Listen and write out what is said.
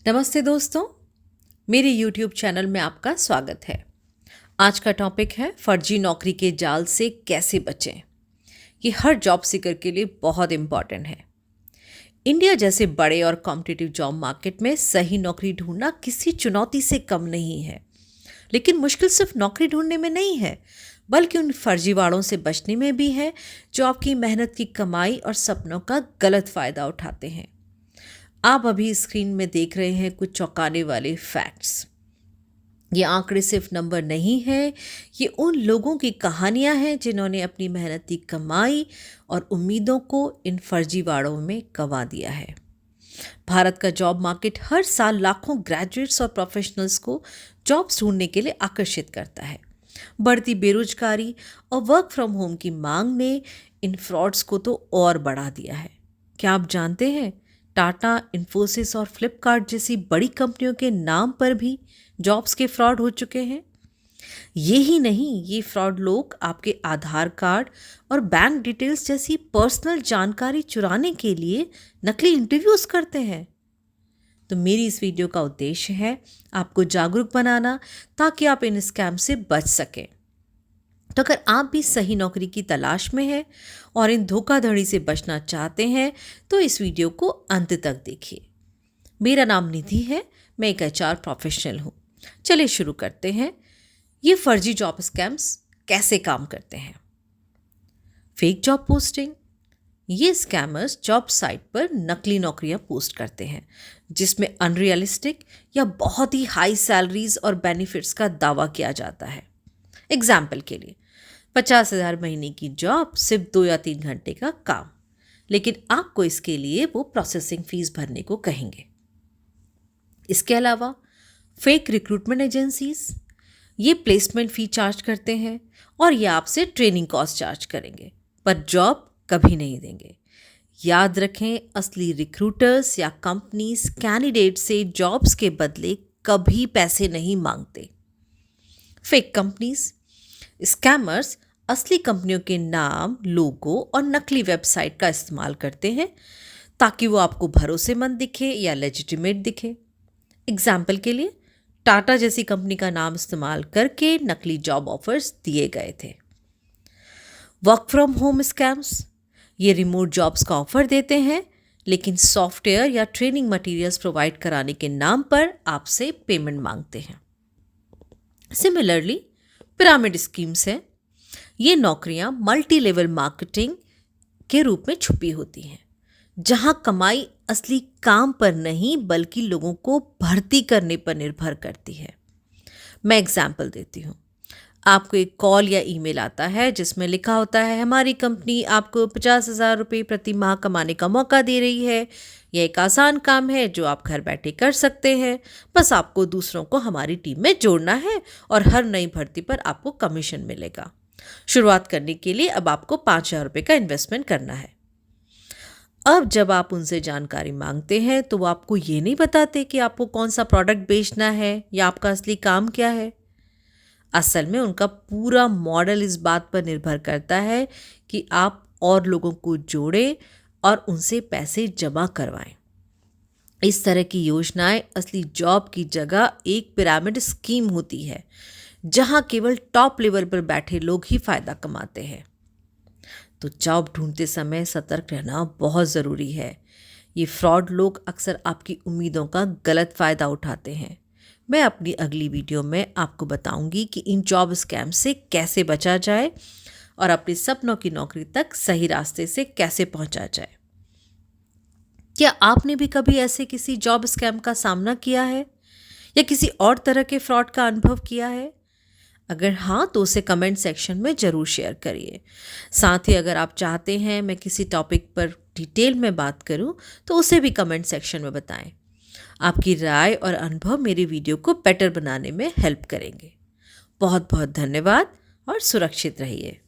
नमस्ते दोस्तों, मेरे YouTube चैनल में आपका स्वागत है। आज का टॉपिक है फर्जी नौकरी के जाल से कैसे बचें। ये हर जॉब सीकर के लिए बहुत इम्पॉर्टेंट है। इंडिया जैसे बड़े और कॉम्पिटिटिव जॉब मार्केट में सही नौकरी ढूंढना किसी चुनौती से कम नहीं है। लेकिन मुश्किल सिर्फ नौकरी ढूंढने में नहीं है, बल्कि उन फर्जीवाड़ों से बचने में भी है जो आपकी मेहनत की कमाई और सपनों का गलत फ़ायदा उठाते हैं। आप अभी स्क्रीन में देख रहे हैं कुछ चौंकाने वाले फैक्ट्स। ये आंकड़े सिर्फ नंबर नहीं है, ये उन लोगों की कहानियां हैं जिन्होंने अपनी मेहनती कमाई और उम्मीदों को इन फर्जीवाड़ों में गंवा दिया है। भारत का जॉब मार्केट हर साल लाखों ग्रेजुएट्स और प्रोफेशनल्स को जॉब्स ढूंढने के लिए आकर्षित करता है। बढ़ती बेरोजगारी और वर्क फ्रॉम होम की मांग ने इन फ्रॉड्स को तो और बढ़ा दिया है। क्या आप जानते हैं, टाटा, इन्फोसिस और फ्लिपकार्ट जैसी बड़ी कंपनियों के नाम पर भी जॉब्स के फ्रॉड हो चुके हैं। ये ही नहीं, ये फ्रॉड लोग आपके आधार कार्ड और बैंक डिटेल्स जैसी पर्सनल जानकारी चुराने के लिए नकली इंटरव्यूज करते हैं। तो मेरी इस वीडियो का उद्देश्य है आपको जागरूक बनाना, ताकि आप इन स्कैम से बच सकें। तो अगर आप भी सही नौकरी की तलाश में हैं और इन धोखाधड़ी से बचना चाहते हैं तो इस वीडियो को अंत तक देखिए। मेरा नाम निधि है, मैं एक HR प्रोफेशनल हूँ। चलिए शुरू करते हैं। ये फर्जी जॉब स्कैम्स कैसे काम करते हैं। Fake job posting. ये स्कैमर्स जॉब साइट पर नकली नौकरियां पोस्ट करते हैं जिसमें अनरियलिस्टिक या बहुत ही हाई सैलरीज और बेनिफिट्स का दावा किया जाता है। एग्जाम्पल के लिए 50,000 महीने की जॉब, सिर्फ 2 या 3 घंटे का काम, लेकिन आपको इसके लिए वो प्रोसेसिंग फीस भरने को कहेंगे। इसके अलावा फेक रिक्रूटमेंट एजेंसीज, ये प्लेसमेंट फी चार्ज करते हैं और ये आपसे ट्रेनिंग कॉस्ट चार्ज करेंगे, पर जॉब कभी नहीं देंगे। याद रखें, असली रिक्रूटर्स या कंपनीज कैंडिडेट से जॉब्स के बदले कभी पैसे नहीं मांगते। फेक कंपनीज, स्कैमर्स असली कंपनियों के नाम, लोगो और नकली वेबसाइट का इस्तेमाल करते हैं ताकि वो आपको भरोसेमंद दिखे या लेजिटिमेट दिखे। एग्जाम्पल के लिए टाटा जैसी कंपनी का नाम इस्तेमाल करके नकली जॉब ऑफर्स दिए गए थे। वर्क फ्रॉम होम स्कैम्स, ये रिमोट जॉब्स का ऑफर देते हैं लेकिन सॉफ्टवेयर या ट्रेनिंग मटेरियल्स प्रोवाइड कराने के नाम पर आपसे पेमेंट मांगते हैं। सिमिलरली पिरामिड स्कीम्स हैं। ये नौकरियां मल्टी लेवल मार्केटिंग के रूप में छुपी होती हैं, जहां कमाई असली काम पर नहीं बल्कि लोगों को भर्ती करने पर निर्भर करती है। मैं एग्जाम्पल देती हूँ। आपको एक कॉल या ईमेल आता है जिसमें लिखा होता है, हमारी कंपनी आपको 50,000 रुपये प्रति माह कमाने का मौका दे रही है। यह एक आसान काम है जो आप घर बैठे कर सकते हैं। बस आपको दूसरों को हमारी टीम में जोड़ना है और हर नई भर्ती पर आपको कमीशन मिलेगा। शुरुआत करने के लिए अब आपको 5,000 रुपये का इन्वेस्टमेंट करना है। अब जब आप उनसे जानकारी मांगते हैं तो वो आपको ये नहीं बताते कि आपको कौन सा प्रोडक्ट बेचना है या आपका असली काम क्या है। असल में उनका पूरा मॉडल इस बात पर निर्भर करता है कि आप और लोगों को जोड़ें और उनसे पैसे जमा करवाएं। इस तरह की योजनाएं असली जॉब की जगह एक पिरामिड स्कीम होती है, जहां केवल टॉप लेवल पर बैठे लोग ही फायदा कमाते हैं। तो जॉब ढूंढते समय सतर्क रहना बहुत ज़रूरी है। ये फ्रॉड लोग अक्सर आपकी उम्मीदों का गलत फ़ायदा उठाते हैं। मैं अपनी अगली वीडियो में आपको बताऊंगी कि इन जॉब स्कैम से कैसे बचा जाए और अपने सपनों की नौकरी तक सही रास्ते से कैसे पहुंचा जाए। क्या आपने भी कभी ऐसे किसी जॉब स्कैम का सामना किया है या किसी और तरह के फ्रॉड का अनुभव किया है? अगर हाँ तो उसे कमेंट सेक्शन में ज़रूर शेयर करिए। साथ ही अगर आप चाहते हैं मैं किसी टॉपिक पर डिटेल में बात करूं तो उसे भी कमेंट सेक्शन में बताएं। आपकी राय और अनुभव मेरी वीडियो को बेटर बनाने में हेल्प करेंगे। बहुत बहुत धन्यवाद और सुरक्षित रहिए।